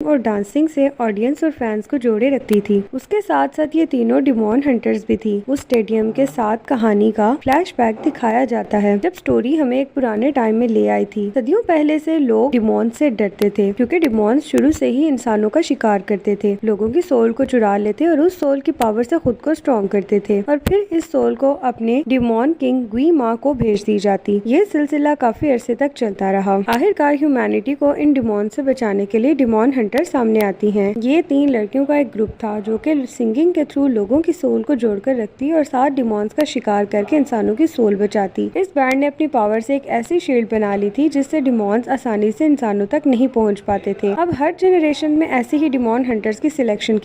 और डांसिंग से ऑडियंस और फैंस को जोड़े रखती थी। उसके साथ साथ ये तीनों डिमॉन हंटर्स भी थी। उस स्टेडियम के साथ कहानी का फ्लैशबैक दिखाया जाता है, जब स्टोरी हमें एक पुराने टाइम में ले आई थी। सदियों पहले से लोग डिमॉन से डरते थे, क्योंकि डिमॉन्स शुरू से ही इंसानों का शिकार करते थे, लोगों की सोल को चुरा लेते और उस सोल की पावर से खुद को स्ट्रॉन्ग करते थे, और फिर इस सोल को अपने डिमॉन किंग गुइमा को भेज दी जाती। ये सिलसिला काफी अरसे तक चलता रहा। आखिरकार ह्यूमैनिटी को इन डिमॉन से बचाने के लिए डिमॉन हंटर सामने आती हैं। ये 3 लड़कियों का एक ग्रुप था जो कि सिंगिंग के थ्रू लोगों की सोल को जोड़कर रखती और 7 डिमॉन्स का शिकार करके इंसानों की सोल बचाती। इस बैंड ने अपनी पावर से एक ऐसी शील्ड बना ली थी जिससे डिमॉन्स आसानी से इंसानों तक नहीं पहुंच पाते थे। अब हर जनरेशन में ऐसे ही डिमॉन हंटर्स की सिलेक्शन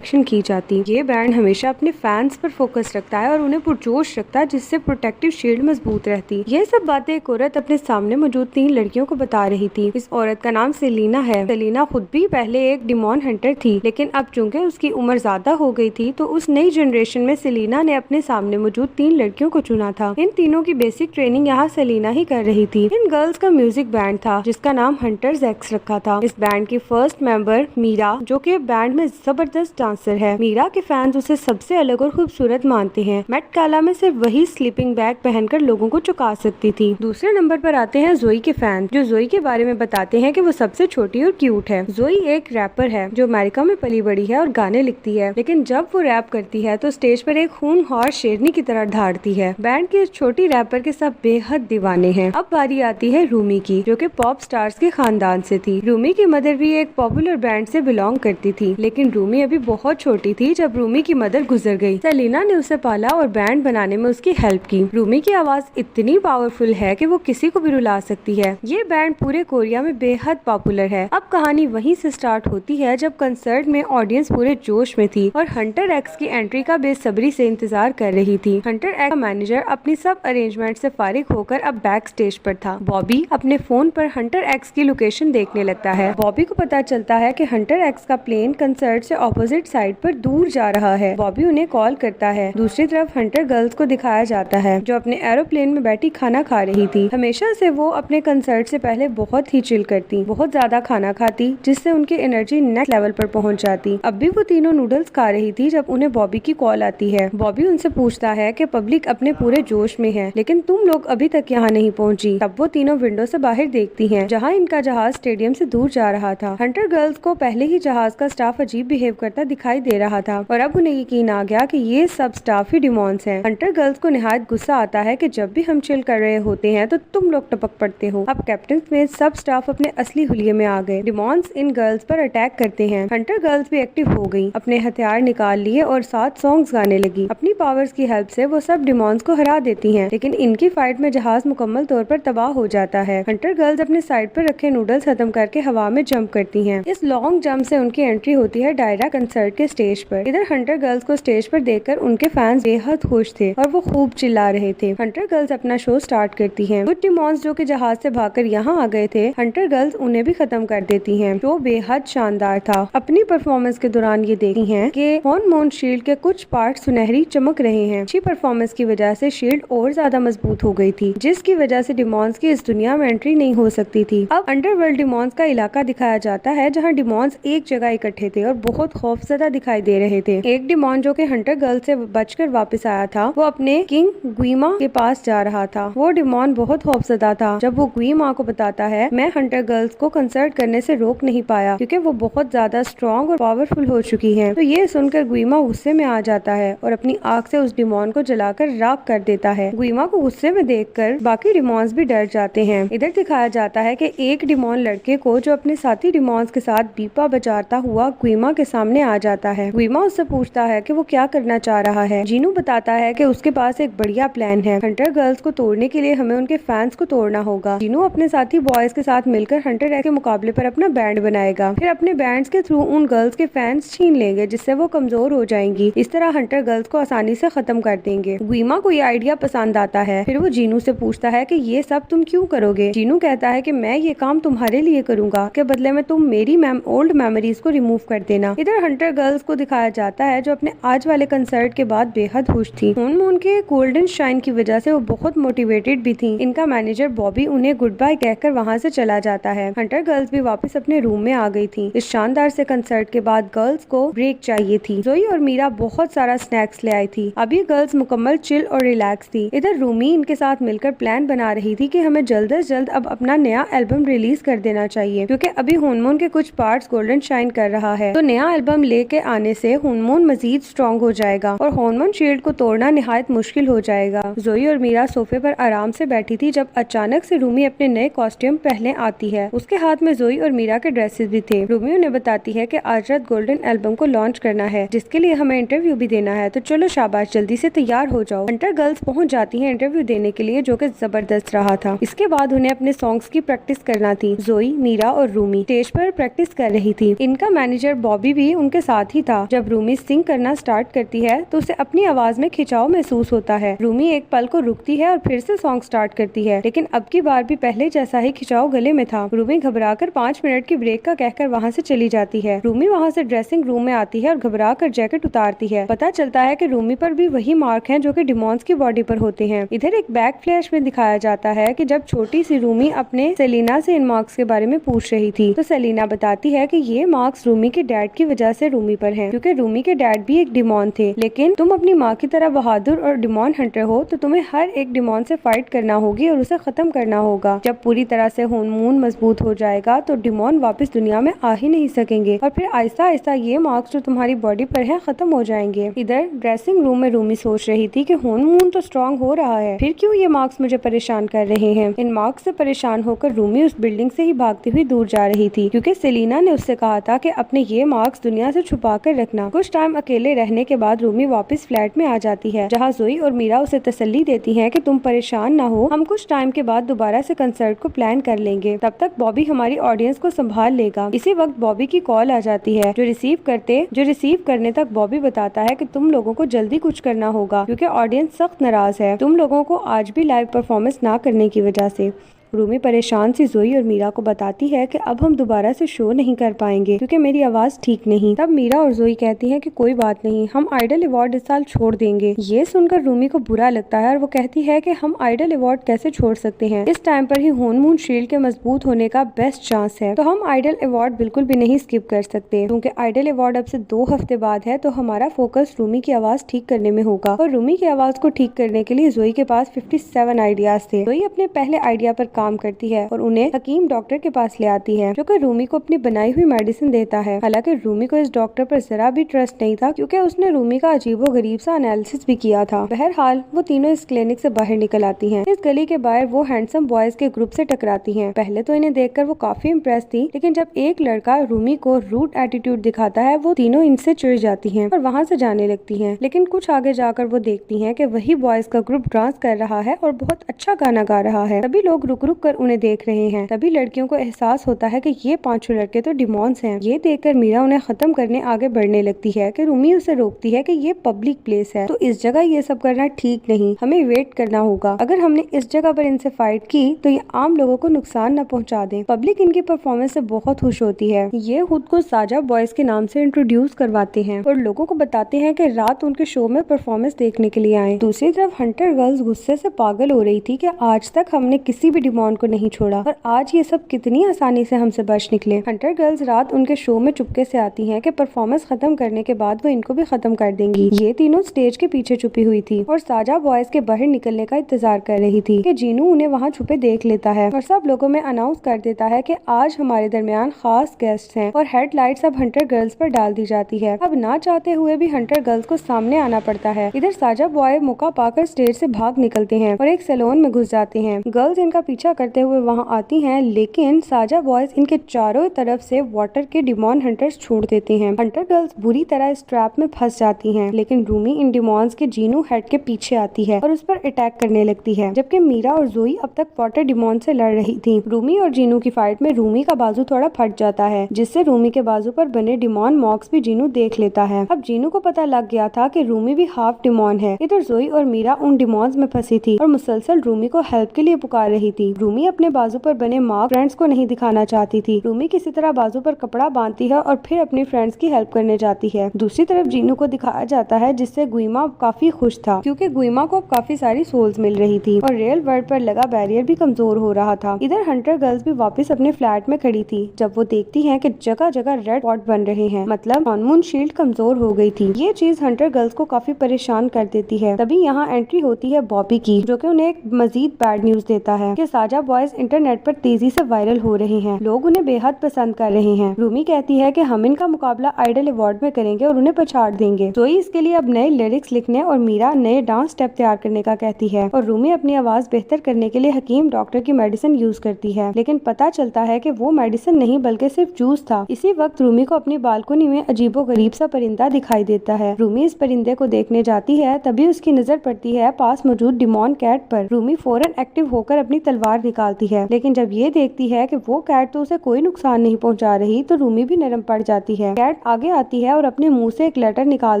की जाती। ये बैंड हमेशा अपने फैंस पर फोकस रखता है और उन्हें पुरजोश रखता है, जिससे प्रोटेक्टिव शील्ड मजबूत रहती। ये सब बातें एक औरत अपने सामने मौजूद 3 लड़कियों को बता रही थी। इस औरत का नाम सेलिना है। सेलिना खुद भी पहले एक डिमॉन हंटर थी, लेकिन अब चूंकि उसकी उम्र ज्यादा हो गई थी तो उस नई जनरेशन में सेलिना ने अपने सामने मौजूद 3 लड़कियों को चुना था। इन तीनों की बेसिक ट्रेनिंग यहाँ सेलिना ही कर रही थी। इन गर्ल्स का म्यूजिक बैंड था जिसका नाम हंटर्स एक्स रखा था। इस बैंड की फर्स्ट मेंबर मीरा, जो कि बैंड में जबरदस्त डांसर है। मीरा के फैंस उसे सबसे अलग और खूबसूरत मानते हैं। मेट गाला में सिर्फ वही स्लीपिंग बैग पहनकर लोगों को चौंका सकती थी। दूसरे नंबर पर आते हैं जोई के फैंस, जो जोई के बारे में बताते हैं कि वो सबसे छोटी और क्यूट है। जोई एक रैपर है जो अमेरिका में पली बड़ी है और गाने लिखती है, लेकिन जब वो रैप करती है तो स्टेज पर एक खूनखार शेरनी की तरह दहाड़ती है। बैंड की इस छोटी रैपर के सब बेहद दीवाने हैं। अब बारी आती है रूमी की, जो कि पॉप स्टार्स के खानदान से थी। रूमी की मदर भी एक पॉपुलर बैंड से बिलोंग करती थी, लेकिन रूमी अभी बहुत छोटी थी जब रूमी की मदर गुजर गई। सेलिना ने उसे पाला और बैंड बनाने में उसकी हेल्प की। रूमी की आवाज इतनी पावरफुल है कि वो किसी को भी रुला सकती है। ये बैंड पूरे कोरिया में बेहद पॉपुलर है। अब कहानी वहीं से स्टार्ट होती है जब कंसर्ट में ऑडियंस पूरे जोश में थी और हंटर एक्स की एंट्री का बेसब्री से इंतजार कर रही थी। हंटर एक्स का मैनेजर अपनी सब अरेंजमेंट से फारिग होकर अब बैक स्टेज पर था। बॉबी अपने फोन पर हंटर एक्स की लोकेशन देखने लगता है। बॉबी को पता चलता है कि हंटर एक्स का प्लेन कंसर्ट से ऑपोजिट साइड पर दूर जा रहा है। बॉबी उन्हें कॉल करता है। दूसरी तरफ हंटर गर्ल्स को दिखाया जाता है जो अपने एरोप्लेन में बैठी खाना खा रही थी। हमेशा से वो अपने कंसर्ट से पहले बहुत ही चिल करती, बहुत ज्यादा खाना खाती, जिससे उनकी एनर्जी नेक्स्ट लेवल पर पहुंच जाती। अब भी वो तीनों नूडल्स खा रही थी जब उन्हें बॉबी की कॉल आती है। बॉबी उनसे पूछता है कि पब्लिक अपने पूरे जोश में है, लेकिन तुम लोग अभी तक यहाँ नहीं पहुँची। तब वो तीनों विंडो से बाहर देखती हैं, जहाँ इनका जहाज स्टेडियम से दूर जा रहा था। हंटर गर्ल्स को पहले ही जहाज का स्टाफ अजीब बिहेव करता दिखाई दे रहा था और अब उन्हें यकीन आ गया कि ये सब स्टाफ ही डिमॉन्स हैं। हंटर गर्ल्स को निहायत गुस्सा आता है कि जब भी हम चिल कर रहे होते हैं तो तुम लोग टपक पड़ते हो। अब कैप्टन में सब स्टाफ अपने असली हुलिये में आ गए। डिमॉन्स इन गर्ल्स पर अटैक करते हैं। हंटर गर्ल्स भी एक्टिव हो गई, अपने हथियार निकाल लिए और 7 सॉन्ग्स गाने लगी। अपनी पावर्स की हेल्प से वो सब डिमॉन्स को हरा देती हैं, लेकिन इनकी फाइट में जहाज मुकम्मल तौर पर तबाह हो जाता है। हंटर गर्ल्स अपने साइड पर रखे नूडल्स खत्म करके हवा में जंप करती हैं। इस लॉन्ग जंप से उनकी एंट्री होती है डायरा कंसर्ट के स्टेज पर। इधर हंटर गर्ल्स को स्टेज पर देखकर उनके फैंस बेहद खुश थे और वो खूब चिल्ला रहे थे। हंटर गर्ल्स अपना शो स्टार्ट करती हैं। कुछ डिमॉन्स जो कि जहाज से भागकर यहाँ आ गए थे, हंटर गर्ल्स उन्हें भी खत्म कर देती हैं। शो बेहद शानदार था। अपनी परफॉर्मेंस के दौरान ये देखी है कि हॉर्मोन शील्ड के कुछ पार्ट सुनहरी चमक रहे हैं। अच्छी परफॉर्मेंस की वजह से शील्ड और ज्यादा मजबूत हो गई थी, जिसकी वजह से डिमॉन्स की इस दुनिया में एंट्री नहीं हो सकती थी। अब अंडरवर्ल्ड डिमॉन्स का इलाका दिखाया जाता है जहाँ डिमॉन्स एक जगह इकट्ठे थे और बहुत खौफजदा दिखाई दे रहे थे। एक डिमॉन जो कि हंटर गर्ल से बचकर वापस आया था, वो अपने किंग गुइमा के पास जा रहा था। वो डिमॉन बहुत खौफजदा था जब वो गुइमा को बताता है, मैं हंटर गर्ल्स को कंसर्ट करने से रोक नहीं पाया क्योंकि वो बहुत ज्यादा स्ट्रॉन्ग और पावरफुल हो चुकी हैं। तो ये सुनकर गुइमा गुस्से में आ जाता है और अपनी आग से उस डिमॉन को जलाकर राख कर देता है। गुइमा को गुस्से में देखकर बाकी डिमॉन्स भी डर जाते हैं। इधर दिखाया जाता है कि एक डिमॉन लड़के को जो अपने साथी डिमॉन्स के साथ बीपा बजाता हुआ गुइमा के सामने आ जाता है। गुइमा उससे पूछता है कि वो क्या करना चाह रहा है। जीनू बताता है कि उसके पास एक बढ़िया प्लान है। हंटर गर्ल्स को तोड़ने के लिए हमें उनके फैंस को तोड़ना होगा। जीनू अपने साथी बॉयज के साथ मिलकर हंटर एक्स के मुकाबले पर अपना बैंड बनाएगा। फिर अपने बैंड्स के थ्रू उन गर्ल्स के फैंस छीन लेंगे, जिससे वो कमजोर हो जाएंगी। इस तरह हंटर गर्ल्स को आसानी से खत्म कर देंगे। गुइमा को ये आइडिया पसंद आता है। फिर वो जीनू से पूछता है कि ये सब तुम क्यों करोगे। जीनू कहता है कि मैं ये काम तुम्हारे लिए करूंगा, के बदले में तुम मेरी ओल्ड मेमोरीज को रिमूव कर देना। इधर हंटर गर्ल्स को दिखाया जाता है जो अपने आज वाले कंसर्ट के बाद बेहद खुश थी। मून के गोल्डन शाइन की वजह से वो बहुत मोटिवेटेड भी थी। इनका मैनेजर बॉबी उन्हें गुड बाय कहकर कहकर वहाँ से चला जाता है। हंटर गर्ल्स भी वापस अपने रूम में आ गई थी। इस शानदार से कंसर्ट के बाद गर्ल्स को ब्रेक चाहिए थी। जोई और मीरा बहुत सारा स्नैक्स ले आई थी। अब ये गर्ल्स मुकम्मल चिल और रिलैक्स थी। इधर रूमी इनके साथ मिलकर प्लान बना रही थी कि हमें जल्द से जल्द अब अपना नया एल्बम रिलीज कर देना चाहिए, क्योंकि अभी हॉर्मोन के कुछ पार्ट्स गोल्डन शाइन कर रहा है। तो नया एल्बम लेके आने से हॉर्मोन मजीद स्ट्रॉन्ग हो जाएगा और हॉर्मोन शील्ड को तोड़ना निहायत मुश्किल हो जाएगा। जोई और मीरा सोफे पर आराम से बैठी थी जब अचानक से रूमी अपने नए कॉस्ट्यूम पहने आती है। उसके हाथ में जोई और मीरा के ड्रेसेस भी थे। रूमी उन्हें बताती है कि आज रात गोल्डन एल्बम को लॉन्च करना है, जिसके लिए हमें इंटरव्यू भी देना है, तो चलो शाबाश, जल्दी से तैयार हो जाओ। हंटर गर्ल्स पहुंच जाती हैं इंटरव्यू देने के लिए, जो कि जबरदस्त रहा था। इसके बाद उन्हें अपने सॉन्ग्स की प्रैक्टिस करना थी। जोई, मीरा और रूमी स्टेज पर प्रैक्टिस कर रही थी। इनका मैनेजर बॉबी भी उनके साथ ही था। जब रूमी सिंग करना स्टार्ट करती है तो उसे अपनी आवाज में खिंचाव महसूस होता है। रूमी एक पल को रुकती है और फिर से सॉन्ग स्टार्ट करती है, लेकिन अब की बार भी पहले जैसा ही खिंचाव गले में था। रूमी घबराकर 5 मिनट की ब्रेक का कहकर वहाँ से चली जाती है। रूमी वहाँ से ड्रेसिंग रूम में आती है और घबरा कर जैकेट उतारती है। पता चलता है कि रूमी पर भी वही मार्क हैं जो कि डिमॉन्स की बॉडी पर होते हैं। इधर एक बैक फ्लैश में दिखाया जाता है कि जब छोटी सी रूमी अपने सेलिना से इन मार्क्स के बारे में पूछ रही थी, तो सेलिना बताती है कि ये मार्क्स रूमी के डैड की वजह से रूमी पर हैं, क्योंकि रूमी के डैड भी एक डिमॉन थे। लेकिन तुम अपनी माँ की तरह बहादुर और डिमॉन हंटर हो, तो तुम्हें हर एक डिमॉन से फाइट करना होगी और उसे खत्म करना होगा। जब पूरी तरह से हॉर्मोन मजबूत हो जाएगा तो डिमॉन वापस दुनिया में आ ही नहीं सकेंगे और फिर आहिस्ता आहिस्ता ये मार्क्स जो तुम्हारी बॉडी पर है खत्म हो जाएंगे। इधर ड्रेसिंग रूम में रूमी सोच रही थी कि हॉर्मोन तो स्ट्रॉन्ग हो रहा है, फिर क्यों ये मार्क्स मुझे परेशान कर रहे हैं। इन मार्क्स से परेशान होकर रूमी उस बिल्डिंग से ही भागती हुई दूर जा रही थी, क्योंकि सेलिना ने उससे कहा था कि अपने ये मार्क्स दुनिया से छुपा कर रखना। कुछ टाइम अकेले रहने के बाद रूमी वापस फ्लैट में आ जाती है, जहाँ जोई और मीरा उसे तसल्ली देती हैं कि तुम परेशान ना हो, हम कुछ टाइम के बाद दोबारा से कंसर्ट को प्लान कर लेंगे, तब तक बॉबी हमारी ऑडियंस को संभाल लेगा। इसी वक्त बॉबी की कॉल आ जाती है, जो रिसीव करने तक बॉबी बताता है कि तुम लोगों को जल्दी कुछ करना होगा, क्योंकि ऑडियंस सख्त नाराज है तुम लोगों को आज भी लाइव परफॉर्मेंस ना करने की वजह से। रूमी परेशान सी जोई और मीरा को बताती है कि अब हम दोबारा से शो नहीं कर पाएंगे क्योंकि मेरी आवाज ठीक नहीं। तब मीरा और जोई कहती हैं कि कोई बात नहीं, हम आइडल अवार्ड इस साल छोड़ देंगे। ये सुनकर रूमी को बुरा लगता है और वो कहती है कि हम आइडल अवार्ड कैसे छोड़ सकते हैं, इस टाइम पर ही हॉर्मोन शील्ड के मजबूत होने का बेस्ट चांस है, तो हम आइडल अवार्ड बिल्कुल भी नहीं स्किप कर सकते, क्योंकि आइडल अवार्ड अब से 2 हफ्ते बाद है। तो हमारा फोकस रूमी की आवाज ठीक करने में होगा और रूमी की आवाज को ठीक करने के लिए जोई के पास 57 आइडियाज थे। जोई अपने पहले आइडिया पर काम करती है और उन्हें हकीम डॉक्टर के पास ले आती है, जो कि रूमी को अपनी बनाई हुई मेडिसिन देता है। हालांकि रूमी को इस डॉक्टर पर जरा भी ट्रस्ट नहीं था, क्योंकि उसने रूमी का अजीबोगरीब सा एनालिसिस भी किया था। बहरहाल वो तीनों इस क्लिनिक से बाहर निकल आती हैं। इस गली के बाहर वो हैंडसम बॉयज के ग्रुप से टकराती हैं। पहले तो इन्हें देखकर वो काफी इम्प्रेस थी, लेकिन जब एक लड़का रूमी को रूड एटीट्यूड दिखाता है, वो तीनों इनसे चिढ़ जाती हैं और वहाँ से जाने लगती हैं। लेकिन कुछ आगे जाकर वो देखती हैं कि वही बॉयज का ग्रुप डांस कर रहा है और बहुत अच्छा गाना गा रहा है। सभी लोग रुक रुक कर उन्हें देख रहे हैं। तभी लड़कियों को एहसास होता है कि ये 5 लड़के तो डिमॉन्स हैं। ये देखकर मीरा उन्हें खत्म करने आगे बढ़ने लगती है कि रूमी उसे रोकती है कि ये पब्लिक प्लेस है, तो इस जगह ये सब करना ठीक नहीं, हमें वेट करना होगा। अगर हमने इस जगह पर इनसे फाइट की तो ये आम लोगों को नुकसान न पहुंचा दें। पब्लिक इनकी परफॉर्मेंस से बहुत खुश होती है। ये खुद को साजा बॉयज के नाम से इंट्रोड्यूस करवाते हैं और लोगों को बताते हैं कि रात उनके शो में परफॉर्मेंस देखने के लिए आए। दूसरी तरफ हंटर गर्ल्स गुस्से से पागल हो रही थी कि आज तक हमने किसी भी डिमॉन को नहीं छोड़ा और आज ये सब कितनी आसानी से हमसे बच निकले। हंटर गर्ल्स रात उनके शो में चुपके से आती हैं कि परफॉर्मेंस खत्म करने के बाद वो इनको भी खत्म कर देंगी। ये तीनों स्टेज के पीछे छुपी हुई थी और साजा बॉयज के बाहर निकलने का इंतजार कर रही थी कि जीनू उन्हें वहाँ छुपे देख लेता है और सब लोगों में अनाउंस कर देता है कि आज हमारे दरमियान खास गेस्ट हैं और हेडलाइट्स अब हंटर गर्ल्स पर डाल दी जाती है। अब ना चाहते हुए भी हंटर गर्ल्स को सामने आना पड़ता है। इधर साजा बॉय मौका पाकर स्टेज से भाग निकलते हैं और एक सैलून में घुस जाते हैं। गर्ल्स इनका पीछा करते हुए वहाँ आती हैं, लेकिन साजा बॉयज इनके चारों तरफ से वाटर के डिमॉन हंटर्स छोड़ देते हैं। हंटर गर्ल्स बुरी तरह इस ट्रैप में फंस जाती हैं, लेकिन रूमी इन डिमॉन्स के जीनू हेड के पीछे आती है और उस पर अटैक करने लगती है, जबकि मीरा और जोई अब तक वाटर डिमॉन से लड़ रही थी। रूमी और जीनू की फाइट में रूमी का बाजू थोड़ा फट जाता है, जिससे रूमी के बाजू पर बने डिमॉन मॉक्स भी जीनू देख लेता है। अब जीनू को पता लग गया था कि रूमी भी हाफ डिमॉन है। इधर जोई और मीरा उन डिमॉन्स में फंसी थी और मुसलसल रूमी को हेल्प के लिए पुकार रही थी। रूमी अपने बाजू पर बने मार्क फ्रेंड्स को नहीं दिखाना चाहती थी। रूमी किसी तरह बाजू पर कपड़ा बांधती है और फिर अपनी फ्रेंड्स की हेल्प करने जाती है। दूसरी तरफ जीनू को दिखाया जाता है जिससे गुइमा काफी खुश था क्योंकि गुइमा को काफी सारी सोल्स मिल रही थी और रियल वर्ल्ड पर लगा बैरियर भी कमजोर हो रहा था। इधर हंटर गर्ल्स भी वापस अपने फ्लैट में खड़ी थी जब वो देखती है कि जगह जगह रेड स्पॉट बन रहे हैं, मतलब हॉर्मोन शील्ड कमजोर हो गई थी। ये चीज हंटर गर्ल्स को काफी परेशान कर देती है। तभी यहाँ एंट्री होती है बॉबी की, जो कि उन्हें एक मजीद बैड न्यूज देता है कि साजा बॉयज इंटरनेट पर तेजी से वायरल हो रहे हैं। लोग उन्हें बेहद पसंद कर रहे हैं। रूमी कहती है कि हम इनका मुकाबला आइडल अवार्ड में करेंगे और उन्हें पछाड़ देंगे। जोई इसके लिए अब नए लिरिक्स लिखने और मीरा नए डांस स्टेप तैयार करने का कहती है और रूमी अपनी आवाज बेहतर करने के लिए हकीम डॉक्टर की मेडिसिन यूज करती है, लेकिन पता चलता है कि वो मेडिसिन नहीं बल्कि सिर्फ जूस था। इसी वक्त रूमी को अपनी बालकनी में अजीबोगरीब सा परिंदा दिखाई देता है। रूमी इस परिंदे को देखने जाती है, तभी उसकी नजर पड़ती है पास मौजूद डिमॉन कैट पर। रूमी फौरन एक्टिव होकर अपनी तलवार निकालती है, लेकिन जब ये देखती है कि वो कैट तो उसे कोई नुकसान नहीं पहुंचा रही तो रूमी भी नरम पड़ जाती है। कैट आगे आती है और अपने मुंह से एक लेटर निकाल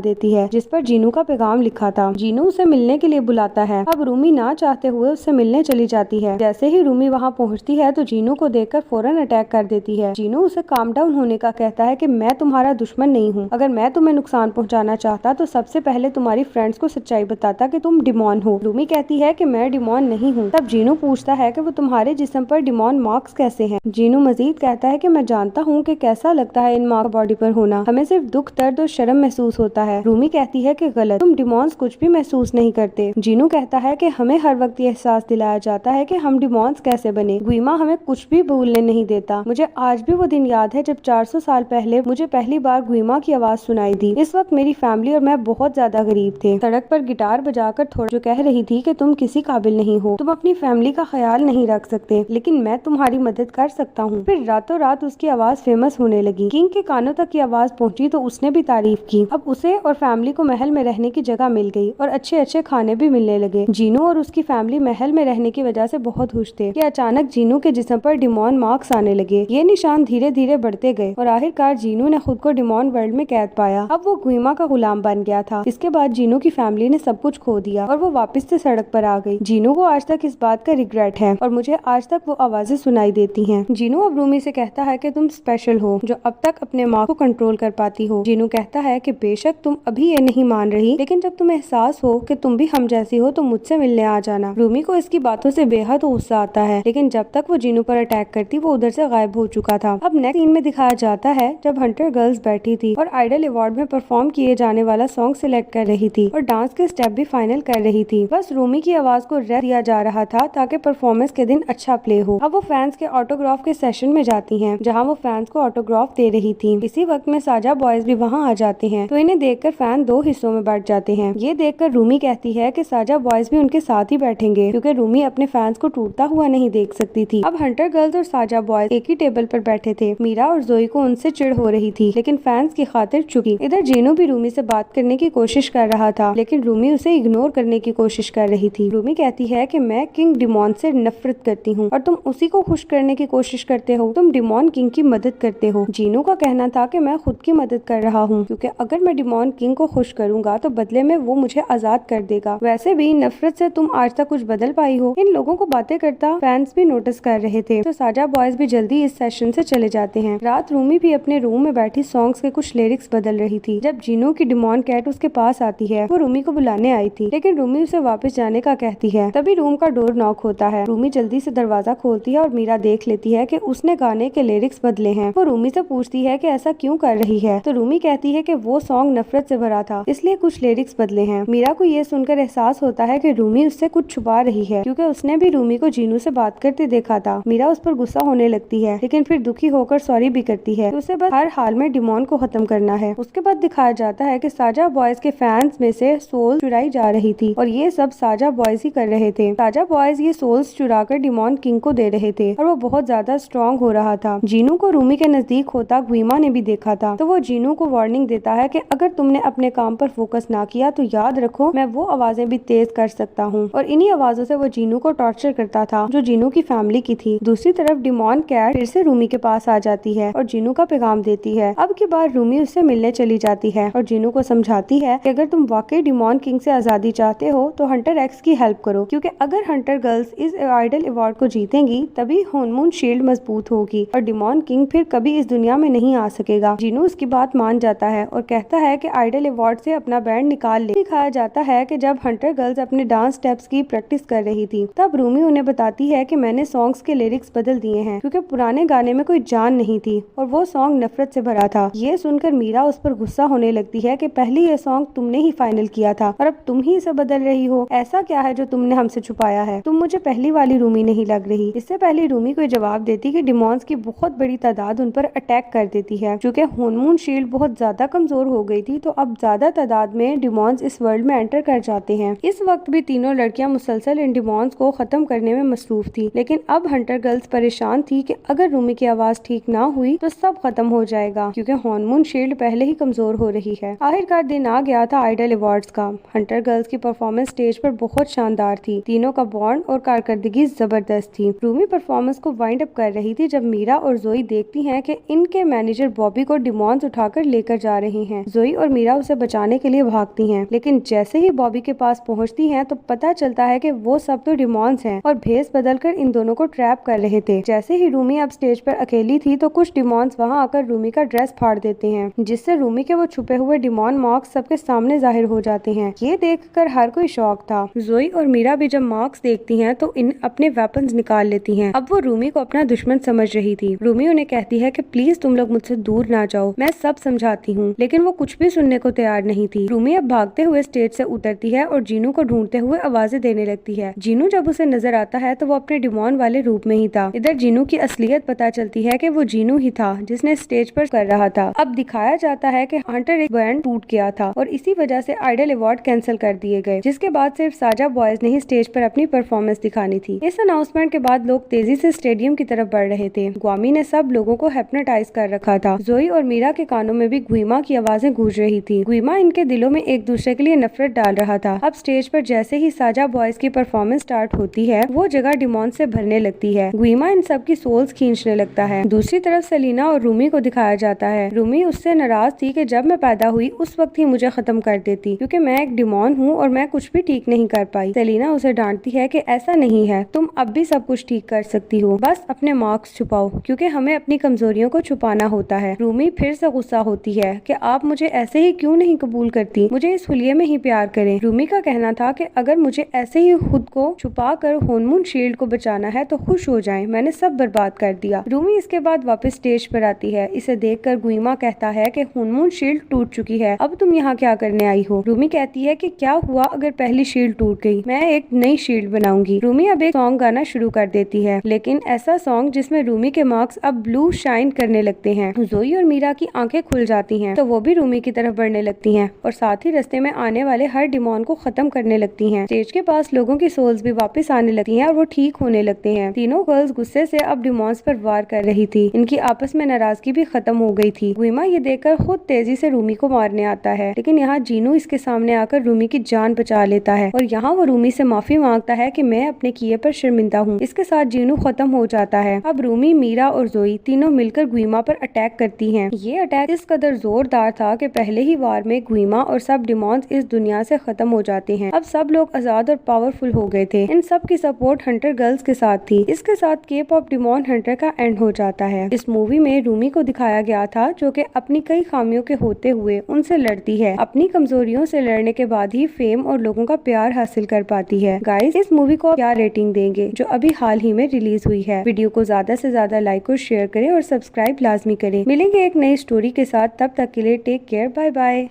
देती है जिस पर जीनू का पैगाम लिखा था। जीनू उसे मिलने के लिए बुलाता है। अब रूमी ना चाहते हुए उससे मिलने चली जाती है। जैसे ही रूमी वहाँ पहुँचती है तो जीनू को देखकर फौरन अटैक कर देती है। जीनू उसे काम डाउन होने का कहता है कि मैं तुम्हारा दुश्मन नहीं हूँ। अगर मैं तुम्हें नुकसान पहुँचाना चाहता तो सबसे पहले तुम्हारी फ्रेंड्स को सच्चाई बताता कि तुम डिमॉन हो। रूमी कहती है कि मैं डिमॉन नहीं हूँ। तब जीनू पूछता है कि वो तुम्हारे जिस्म पर डिमॉन मार्क्स कैसे हैं। जीनू मजीद कहता है कि मैं जानता हूँ कि कैसा लगता है इन मार्क बॉडी पर होना। हमें सिर्फ दुख, दर्द और शर्म महसूस होता है। रूमी कहती है कि गलत, तुम डिमॉन्स कुछ भी महसूस नहीं करते। जीनू कहता है कि हमें हर वक्त ये एहसास दिलाया जाता है कि हम डिमॉन्स कैसे बने। गुइमा हमें कुछ भी भूलने नहीं देता। मुझे आज भी वो दिन याद है जब 400 साल पहले मुझे पहली बार गुइमा की आवाज सुनाई दी। इस वक्त मेरी फैमिली और मैं बहुत ज्यादा गरीब थे। सड़क पर गिटार बजाकर थोड़ा जो कह रही थी कि तुम किसी काबिल नहीं हो, तुम अपनी फैमिली का ख्याल नहीं रख सकते, लेकिन मैं तुम्हारी मदद कर सकता हूँ। फिर रातों रात उसकी आवाज फेमस होने लगी। किंग के कानों तक की आवाज पहुँची तो उसने भी तारीफ की। अब उसे और फैमिली को महल में रहने की जगह मिल गई और अच्छे अच्छे खाने भी मिलने लगे। जीनू और उसकी फैमिली महल में रहने की वजह से बहुत खुश थे कि अचानक जीनू के जिस्म पर डिमॉन मार्क्स आने लगे। ये निशान धीरे धीरे बढ़ते गए और आखिरकार जीनू ने खुद को डिमॉन वर्ल्ड में कैद पाया। अब वो गुइमा का गुलाम बन गया था। इसके बाद जीनू की फैमिली ने सब कुछ खो दिया और वो वापस से सड़क पर आ गई। जीनू को आज तक इस बात का रिग्रेट है और मुझे आज तक वो आवाजें सुनाई देती हैं। जीनू अब रूमी से कहता है कि तुम स्पेशल हो जो अब तक अपने माँ को कंट्रोल कर पाती हो। जीनू कहता है कि बेशक तुम अभी ये नहीं मान रही, लेकिन जब तुम्हें एहसास हो कि तुम भी हम जैसी हो तो मुझसे मिलने आ जाना। रूमी को इसकी बातों से बेहद गुस्सा आता है, लेकिन जब तक वो जीनू पर अटैक करती वो उधर से गायब हो चुका था। अब नेक्स्ट सीन में दिखाया जाता है जब हंटर गर्ल्स बैठी थी और आइडल अवार्ड में परफॉर्म किए जाने वाला सॉन्ग सिलेक्ट कर रही थी और डांस के स्टेप भी फाइनल कर रही थी। बस रूमी की आवाज को रेस्ट दिया जा रहा था ताकि परफॉर्मेंस के दिन अच्छा प्ले हो। अब वो फैंस के ऑटोग्राफ के सेशन में जाती हैं जहां वो फैंस को ऑटोग्राफ दे रही थी। इसी वक्त में साजा बॉयज भी वहां आ जाते हैं तो इन्हें देखकर फैन दो हिस्सों में बैठ जाते हैं। ये देखकर रूमी कहती है कि साजा बॉयज भी उनके साथ ही बैठेंगे क्योंकि रूमी अपने फैंस को टूटता हुआ नहीं देख सकती थी। अब हंटर गर्ल्स और साजा बॉयज एक ही टेबल पर बैठे थे। मीरा और जोई को उनसे चिढ़ हो रही थी, लेकिन फैंस की खातिर चुकी। इधर जीनू भी रूमी से बात करने की कोशिश कर रहा था, लेकिन रूमी उसे इग्नोर करने की कोशिश कर रही थी। रूमी कहती है कि मैं किंग डिमॉन से नफरत करती हूँ और तुम उसी को खुश करने की कोशिश करते हो। तुम डिमॉन किंग की मदद करते हो। जीनू का कहना था कि मैं खुद की मदद कर रहा हूँ क्योंकि अगर मैं डिमॉन किंग को खुश करूंगा तो बदले में वो मुझे आजाद कर देगा। वैसे भी नफरत से तुम आज तक कुछ बदल पाई हो। इन लोगों को बातें करता फैंस भी नोटिस कर रहे थे तो साजा बॉयज भी जल्दी इस सेशन से चले जाते हैं। रात रूमी भी अपने रूम में बैठी सॉन्ग्स के कुछ लिरिक्स बदल रही थी। जब जीनू की डिमॉन कैट उसके पास आती है, वो रूमी को बुलाने आई थी, लेकिन रूमी उसे वापस जाने का कहती है। तभी रूम का डोर नॉक होता है। रूमी जल्दी से दरवाजा खोलती है और मीरा देख लेती है कि उसने गाने के लिरिक्स बदले हैं। वो रूमी से पूछती है कि ऐसा क्यों कर रही है, तो रूमी कहती है कि वो सॉन्ग नफरत से भरा था इसलिए कुछ लिरिक्स बदले हैं। मीरा को ये सुनकर एहसास होता है कि रूमी उससे कुछ छुपा रही है क्योंकि उसने भी रूमी को जीनू से बात करते देखा था। मीरा उस पर गुस्सा होने लगती है, लेकिन फिर दुखी होकर सॉरी भी करती है। तो उसे बस हर हाल में डिमॉन को खत्म करना है। उसके बाद दिखाया जाता है कि साजा बॉयज के फैंस में से सोल चुराई जा रही थी और ये सब साजा बॉयज ही कर रहे थे। साजा बॉयज ये सोल्स चुराकर डिमॉन किंग को दे रहे थे और वो बहुत ज्यादा स्ट्रॉन्ग हो रहा था। जीनू को रूमी के नजदीक होता गुइमा ने भी देखा था, तो वो जीनू को वार्निंग देता है कि अगर तुमने अपने काम पर फोकस ना किया तो याद रखो मैं वो आवाजें भी तेज कर सकता हूँ। और इन्हीं आवाजों से वो जीनू को टॉर्चर करता था जो जीनू की फैमिली की थी। दूसरी तरफ डिमॉन कैट फिर से रूमी के पास आ जाती है और जीनू का पैगाम देती है। अब की बार रूमी उससे मिलने चली जाती है और जीनू को समझाती है कि अगर तुम वाकई डिमॉन किंग से आजादी चाहते हो तो हंटर एक्स की हेल्प करो, क्योंकि अगर हंटर गर्ल्स इस आइडल अवार्ड को जीतेंगी तभी हॉर्मोन शील्ड मजबूत होगी और डिमॉन किंग फिर कभी इस दुनिया में नहीं आ सकेगा। जीनू उसकी बात मान जाता है और कहता है कि आइडल अवार्ड से अपना बैंड निकाल ले। दिखाया जाता है कि जब हंटर गर्ल्स अपने डांस स्टेप्स की प्रैक्टिस कर रही थी तब रूमी उन्हें बताती है कि मैंने सॉन्ग्स के लिरिक्स बदल दिए हैं क्योंकि पुराने गाने में कोई जान नहीं थी और वो सॉन्ग नफरत से भरा था। ये सुनकर मीरा उस पर गुस्सा होने लगती है कि पहले ये सॉन्ग तुमने ही फाइनल किया था और अब तुम ही इसे बदल रही हो। ऐसा क्या है जो तुमने हमसे छुपाया है? तुम मुझे पहली वाली रूमी नहीं लग रही। इससे पहले रूमी को जवाब देती कि डिमॉन्स की बहुत बड़ी तादाद उन पर अटैक कर देती है। चूँकि हॉर्मोन शील्ड बहुत ज्यादा कमजोर हो गई थी तो अब ज्यादा तादाद में डिमॉन्स इस वर्ल्ड में एंटर कर जाते हैं। इस वक्त भी तीनों लड़कियां मुसलसल इन डिमॉन्स को खत्म करने में मसरूफ थी, लेकिन अब हंटर गर्ल्स परेशान थी कि अगर रूमी की आवाज ठीक ना हुई तो सब खत्म हो जाएगा क्योंकि हॉर्मोन शील्ड पहले ही कमजोर हो रही है। आखिरकार दिन आ गया था आइडल अवार्ड्स का। हंटर गर्ल्स की परफॉर्मेंस स्टेज पर बहुत शानदार थी। तीनों का बॉन्ड और कारकर्दगी जबरदस्त थी। रूमी परफॉर्मेंस को वाइंड अप कर रही थी जब मीरा और जोई देखती हैं कि इनके मैनेजर बॉबी को डिमॉन्स उठाकर लेकर जा रहे हैं। जोई और मीरा उसे बचाने के लिए भागती हैं, लेकिन जैसे ही बॉबी के पास पहुंचती हैं तो पता चलता है कि वो सब तो डिमॉन्स हैं और भेस बदलकर इन दोनों को ट्रैप कर रहे थे। जैसे ही रूमी अब स्टेज पर अकेली थी तो कुछ डिमॉन्स वहां आकर रूमी का ड्रेस फाड़ देते हैं, जिससे रूमी के वो छुपे हुए डिमॉन मार्क्स सबके सामने जाहिर हो जाते हैं। ये देखकर हर कोई शॉक था। जोई और मीरा भी जब मार्क्स देखती हैं तो इन अपने वेपन्स निकाल लेती हैं। अब वो रूमी को अपना दुश्मन समझ रही थी। रूमी उन्हें कहती है कि प्लीज तुम लोग मुझसे दूर ना जाओ, मैं सब समझाती हूँ, लेकिन वो कुछ भी सुनने को तैयार नहीं थी। रूमी अब भागते हुए स्टेज से उतरती है और जीनू को ढूंढते हुए आवाजें देने लगती है। जीनू जब उसे नजर आता है तो वो अपने डिमॉन वाले रूप में ही था। इधर जीनू की असलियत पता चलती है कि वो जीनू ही था जिसने स्टेज पर कर रहा था। अब दिखाया जाता है कि हंटर एक बैंड टूट गया था और इसी वजह से आइडल अवार्ड कैंसिल कर दिए गए, जिसके बाद सिर्फ साजा बॉयज ने ही स्टेज पर अपनी परफॉर्मेंस दिखानी थी। इस अनाउंसमेंट के बाद लोग तेजी से स्टेडियम की तरफ बढ़ रहे थे। ग्वामी ने सब लोगों को हिप्नोटाइज कर रखा था। जोई और मीरा के कानों में भी गुइमा की आवाजें गूंज रही थी। गुइमा इनके दिलों में एक दूसरे के लिए नफरत डाल रहा था। अब स्टेज पर जैसे ही साजा बॉयज की परफॉर्मेंस स्टार्ट होती है वो जगह डिमॉन से भरने लगती है। गुइमा इन सब की सोल्स खींचने लगता है। दूसरी तरफ सेलिना और रूमी को दिखाया जाता है। रूमी उससे नाराज थी कि जब मैं पैदा हुई उस वक्त ही मुझे खत्म कर देती क्योंकि मैं एक डिमॉन हूँ और मैं कुछ भी ठीक नहीं कर पाई। सेलिना उसे डांटती है कि ऐसा नहीं है, तुम अब भी सब कुछ ठीक कर सकती हो, बस अपने मार्क्स छुपाओ क्योंकि हमें अपनी कमजोरियों को छुपाना होता है। रूमी फिर से गुस्सा होती है कि आप मुझे ऐसे ही क्यों नहीं कबूल करती, मुझे इस हुलिये में ही प्यार करें। रूमी का कहना था कि अगर मुझे ऐसे ही खुद को छुपा कर हॉर्मोन शील्ड को बचाना है तो खुश हो जाएं, मैंने सब बर्बाद कर दिया। रूमी इसके बाद वापस स्टेज पर आती है। इसे देखकर गुइमा कहता है कि हॉर्मोन शील्ड टूट चुकी है, अब तुम यहाँ क्या करने आई हो? रूमी कहती है कि क्या हुआ अगर पहली शील्ड टूट गई, मैं एक नई शील्ड बनाऊंगी। रूमी अब एक सॉन्ग गाना शुरू कर देती है, लेकिन ऐसा सॉन्ग जिसमें रूमी के मार्क्स अब ब्लू शाइन करने लगते हैं। जोई और मीरा की आंखें खुल जाती हैं तो वो भी रूमी की तरफ बढ़ने लगती हैं और साथ ही रास्ते में आने वाले हर डिमॉन को खत्म करने लगती हैं। स्टेज के पास लोगों की सोल्स भी वापस आने लगती हैं और वो ठीक होने लगते हैं। तीनों गर्ल्स गुस्से से अब डिमॉन्स पर वार कर रही थी। इनकी आपस में नाराजगी भी खत्म हो गई थी। गुइमा ये देखकर खुद तेजी से रूमी को मारने आता है, लेकिन यहाँ जीनू इसके सामने आकर रूमी की जान बचा लेता है और यहाँ वो रूमी से माफी मांगता है कि मैं अपने किए पर शर्मिंदा हूँ। इसके साथ जीनू खत्म हो जाता है। अब रूमी, मीरा और जोई तीनों मिलकर गुइमा पर अटैक करती हैं। ये अटैक इस कदर जोरदार था कि पहले ही वार में गुइमा और सब डिमॉन्स इस दुनिया से खत्म हो जाते हैं। अब सब लोग आजाद और पावरफुल हो गए थे। इन सब की सपोर्ट हंटर गर्ल्स के साथ थी। इसके साथ के पॉप डिमॉन हंटर का एंड हो जाता है। इस मूवी में रूमी को दिखाया गया था जो कि अपनी कई खामियों के होते हुए उनसे लड़ती है। अपनी कमजोरियों से लड़ने के बाद ही फेम और लोगों का प्यार हासिल कर पाती है। गाइस, इस मूवी को क्या रेटिंग देंगे जो अभी हाल ही में रिलीज हुई है? वीडियो को ज्यादा से ज्यादा लाइक और शेयर करें और सब्सक्राइब लाजमी करें। मिलेंगे एक नई स्टोरी के साथ, तब तक के लिए टेक केयर, बाय बाय।